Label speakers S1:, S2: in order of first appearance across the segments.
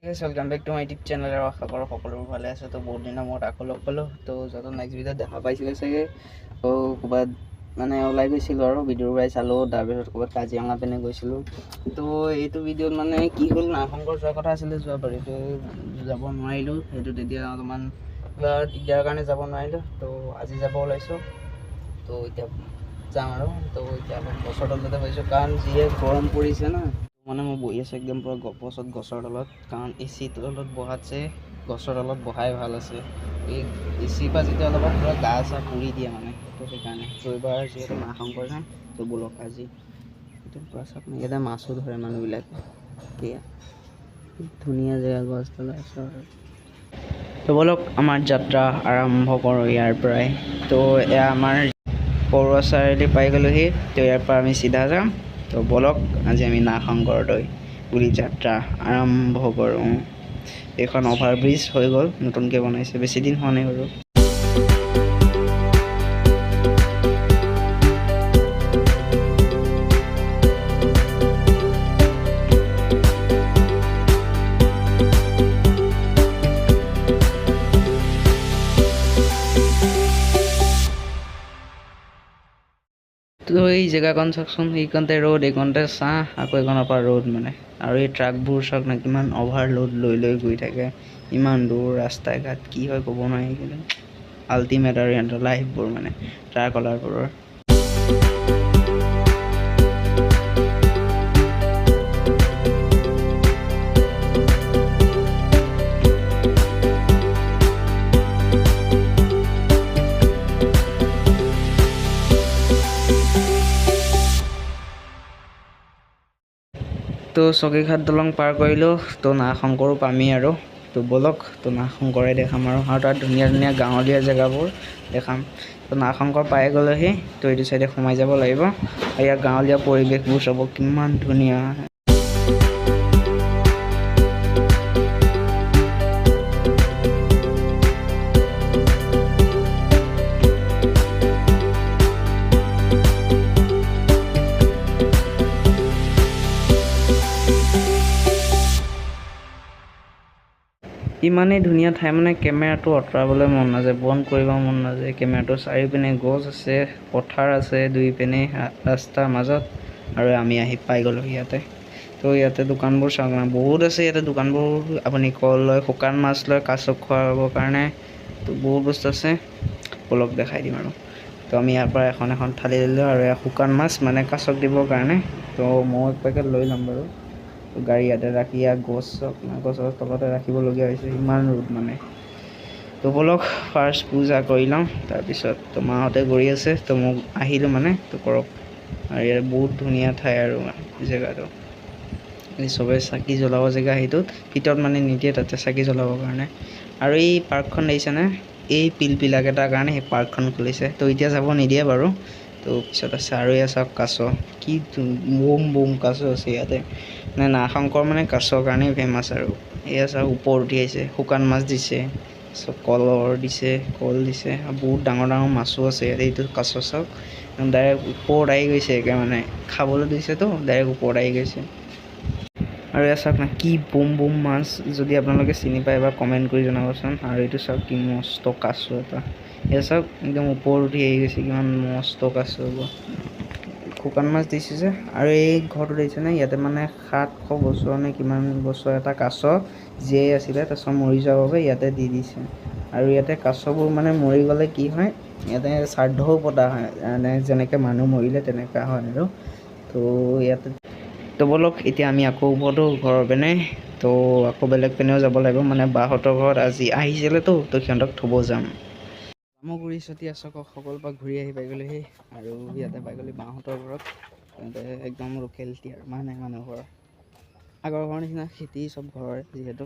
S1: Welcome back to my YouTube channel और आशा करो সকলোবোৰ ভালে আছে। তো বহুত দিনৰ মূৰত আকৌ লগ পালোঁ। তো যত নেক্সট ভিডিঅ'ত দেখা পাইছিলে চাগে। তো ক'ৰবাত মানে ওলাই গৈছিলোঁ আৰু ভিডিঅ'ৰ পৰাই চালোঁ, তাৰপিছত ক'ৰবাত কাজিৰঙা পিনে গৈছিলোঁ। তো এইটো ভিডিঅ'ত মানে কি হ'ল, নাগশংকৰ যোৱাৰ কথা আছিলে যোৱাবাৰ, তো যাব নোৱাৰিলোঁ। সেইটো তেতিয়া অলপমান কিবা দিগদাৰৰ কাৰণে যাব নোৱাৰিলোঁ। তো আজি যাব ওলাইছোঁ। তো এতিয়া যাম আৰু। তো এতিয়া গছৰ তলতে বহিছোঁ কাৰণ যিহে গৰম পৰিছে না, মানে মই বহি আছোঁ একদম পুৰা গছত, গছৰ তলত। কাৰণ এ চি তলত বহাতছে গছৰ তলত বহাই ভাল আছে। এই এ চিৰ পৰা যেতিয়া অলপমান পূৰা গা চা পুৰি দিয়ে মানে, তো সেইকাৰণে। তো এইবাৰ যিহেতু নাগশংকৰ যাম, তো ব'লক আজি একদম পূৰা চাওক না, ইয়াতে মাছো ধৰে মানুহবিলাকে। সেয়া ধুনীয়া জেগা, গছ তলা আছে। তো ব'লক আমাৰ যাত্ৰা আৰম্ভ কৰোঁ ইয়াৰ পৰাই। তো এয়া আমাৰ পৰুৱা চাৰিআলি পাই গ'লোহি। তো ইয়াৰ পৰা আমি চিধা যাম। তো ব'লক আজি আমি নাগশংকৰলৈ বুলি যাত্ৰা আৰম্ভ কৰোঁ। এইখন অভাৰব্ৰিজ হৈ গ'ল, নতুনকৈ বনাইছে, বেছি দিন হোৱা নাই বাৰু। তো এই জেগাকণ চাওকচোন, এইকণতে ৰ'দ, এইকণতে ছাঁ, আকৌ এইকণৰ পৰা ৰ'দ মানে। আৰু এই ট্ৰাকবোৰ চাওক না, কিমান অভাৰলোড লৈ লৈ গৈ থাকে। ইমান দূৰ ৰাস্তা ঘাট কি হয় ক'ব নোৱাৰি, কিন্তু আল্টিমেট আৰু সিহঁতৰ লাইফবোৰ মানে ট্ৰাকৱালাৰবোৰৰ। তো চকীঘাট দলং পাৰ কৰিলোঁ। তো নাগশংকৰো পামেই আৰু। তো ব'লক, তো নাগশংকৰে দেখাম আৰু তাত ধুনীয়া ধুনীয়া গাঁৱলীয়া জেগাবোৰ দেখাম। তো নাগশংকৰ পাই গ'লেহি। তো এইটো চাইডে সোমাই যাব লাগিব। আৰু ইয়াৰ গাঁৱলীয়া পৰিৱেশবোৰ চাব কিমান ধুনীয়া। ইমানেই ধুনীয়া ঠাই মানে কেমেৰাটো আঁতৰাবলৈ মন নাযায়, বন্ধ কৰিব মন নাযায়। কেমেৰাটো চাৰিওপিনে গছ আছে, পথাৰ আছে দুইপিনে ৰাস্তাৰ মাজত, আৰু আমি আহি পাই গ'লোঁ ইয়াতে। তো ইয়াতে দোকানবোৰ চাওক না, বহুত আছে ইয়াতে দোকানবোৰ। আপুনি কল লয়, শুকান মাছ লয়, কাছ খুৱাবৰ কাৰণে, তো বহুত বস্তু আছে। ব'লক দেখাই দিম আৰু। তো আমি ইয়াৰ পৰা এখন এখন থালি ল'লোঁ, আৰু এয়া শুকান মাছ মানে কাছক দিবৰ কাৰণে। তো মই এক পেকেট লৈ ল'ম বাৰু। গাড়ী ইয়াতে ৰাখি, ইয়াত গছ চাওক না, গছৰ তলতে ৰাখিবলগীয়া হৈছে, ইমান ৰ'দ মানে। তো ব'লক ফাৰ্ষ্ট পূজা কৰি লওঁ, তাৰপিছত তো মাহঁতে কৰি আছে, তো মোক আহিলোঁ মানে, তো কৰক। আৰু ইয়াত বহুত ধুনীয়া ঠাই আৰু জেগাটো। চবে চাকি জ্বলাব জেগা সেইটোত, ভিতৰত মানে নিদিয়ে তাতে চাকি জ্বলাবৰ কাৰণে। আৰু এই পাৰ্কখন দেখিছেনে, এই পিলপিলাকেইটাৰ কাৰণে সেই পাৰ্কখন খুলিছে। তো এতিয়া যাব নিদিয়ে বাৰু। তো পিছত আছে। আৰু এয়া চাওক কাছ, কি বোম বোম কাছ আছে ইয়াতে। মানে নাগশংকৰ মানে কাছৰ কাৰণেই ফেমাছ আৰু। এয়া চাওক ওপৰত উঠি আহিছে, শুকান মাছ দিছে, চব কলৰ দিছে, কল দিছে, আৰু বহুত ডাঙৰ ডাঙৰ মাছো আছে ইয়াত। এইটো কাছ চাওক, ডাইৰেক্ট ওপৰত আহি গৈছে একে, মানে খাবলৈ দিছেতো ডাইৰেক্ট ওপৰত আহি গৈছে। আৰু এয়া চাওক না, কি বুম বুম মাছ, যদি আপোনালোকে চিনি পায় এবাৰ কমেণ্ট কৰি জনাবচোন। আৰু এইটো চাওক কি মস্ত কাছ এটা, এয়া চাওক একদম ওপৰত উঠি আহি গৈছে, কিমান মস্ত কাছ হ'ব। শুকান মাছ দিছে যে। আৰু এই ঘৰটো দেখিছেনে, ইয়াতে মানে 700 বছৰ নে কিমান বছৰ এটা কাছ জীয়াই আছিলে, তাৰপিছত মৰি যোৱাৰ বাবে ইয়াতে দি দিছে। আৰু ইয়াতে কাছবোৰ মানে মৰি গ'লে কি হয়, ইয়াতে শ্ৰাদ্ধও পতা হয়, মানে যেনেকৈ মানুহ মৰিলে তেনেকুৱা হয় আৰু। তো ইয়াতে, তো ব'লক এতিয়া আমি আকৌ উভতো ঘৰৰ পিনে। তো আকৌ বেলেগ পিনেও যাব লাগিব, মানে বাহঁতৰ ঘৰত আজি আহিছিলেতো, তো সিহঁতক থ'ব যাম। জামুগুৰি চতিয়া চকক সকলো পৰা ঘূৰি আহি পাই গ'লোহি। আৰু ইয়াতে পাই গ'লো বাহঁতৰ ঘৰত। সিহঁতে একদম লোকেল টিয়াৰ মানে মানুহৰ আগৰ ঘৰৰ নিচিনা খেতি, চব ঘৰৰে যিহেতু।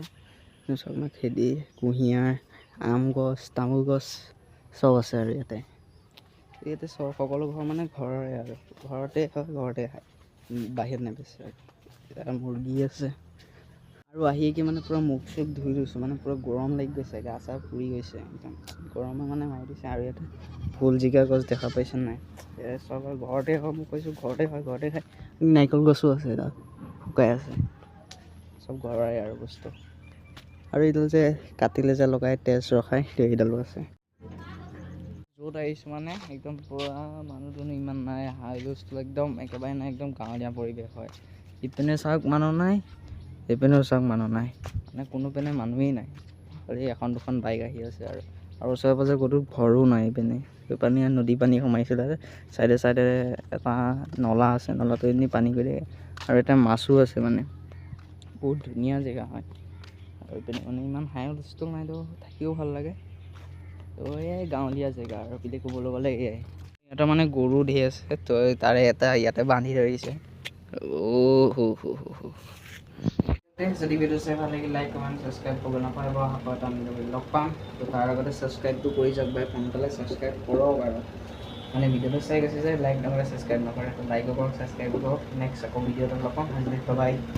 S1: চব না খেতি, কুঁহিয়াৰ, আম গছ, তামোল গছ চব আছে আৰু ইয়াতে। ইয়াতে চব সকলো ঘৰ মানে ঘৰৰে আৰু, ঘৰতে হয় ঘৰতে খায়, বাহিৰত নেবেচে আৰু। এটা মুৰ্গী আছে। আৰু আহি কি মানে পূৰা মুখ চুখ ধুই লৈছোঁ, মানে পূৰা গৰম লাগি গৈছে, গা চা পুৰি গৈছে একদম, গৰমে মানে মাৰি দিছে। আৰু ইয়াতে ফুল জিকা গছ দেখা পাইছে নাই, চব ঘৰতে হয়, মই কৈছোঁ ঘৰতে হয় ঘৰতে খায়। নাৰিকল গছো আছে, তাত শুকাই আছে, চব ঘৰৰে আৰু বস্তু। আৰু এইডাল যে কাটিলে যে লগাই তেজ ৰখাই সেইডালো আছে। য'ত আহিছোঁ মানে একদম পুৰা মানুহ দুনুহ ইমান নাই, হাই হুলস্থুল একদম একেবাৰে নাই, একদম গাঁৱলীয়া পৰিৱেশ হয়। ইপিনে চাওক মানুহ নাই, এইপিনেও চাওক মানুহ নাই, মানে কোনো পিনে মানুহেই নাই, খালি এখন দুখন বাইক আহি আছে আৰু ওচৰে পাজৰে ক'তো ঘৰো নাই। এইপিনে পানী নদী পানী সোমাইছিলে যে চাইডে চাইডে এটা নলা আছে, নলাটো এনেই পানী কৰি থাকে আৰু এটা মাছো আছে। মানে বহুত ধুনীয়া জেগা হয় আৰু এইপিনে মানে ইমান হাই হুলস্থুল নাই, তো থাকিও ভাল লাগে। তো এয়াই গাঁৱলীয়া জেগা আৰু বুলি ক'বলৈ গ'লে এয়াই। ইয়াতে মানে গৰু ধেৰ আছে, তো তাৰে এটা ইয়াতে বান্ধি ধৰিছে। যদি ভিডিঅ' চাই ভাল লাগিলে লাইক কমেণ্ট ছাবস্ক্ৰাইব কৰিব নাপাহৰিব। আকৌ এটা লগ পাম, তো তাৰ আগতে ছাবস্ক্ৰাইবটো কৰি যাওক ভাই, সোনকালে ছাবস্ক্ৰাইব কৰক। আৰু মানে ভিডিঅ'টো চাই গৈছে যে লাইক নকৰে ছাবস্ক্ৰাইব নকৰে, তো লাইকো কৰক ছাবস্ক্ৰাইবো কৰক। নেক্সট আকৌ ভিডিঅ'টো লগ পাম। বাই।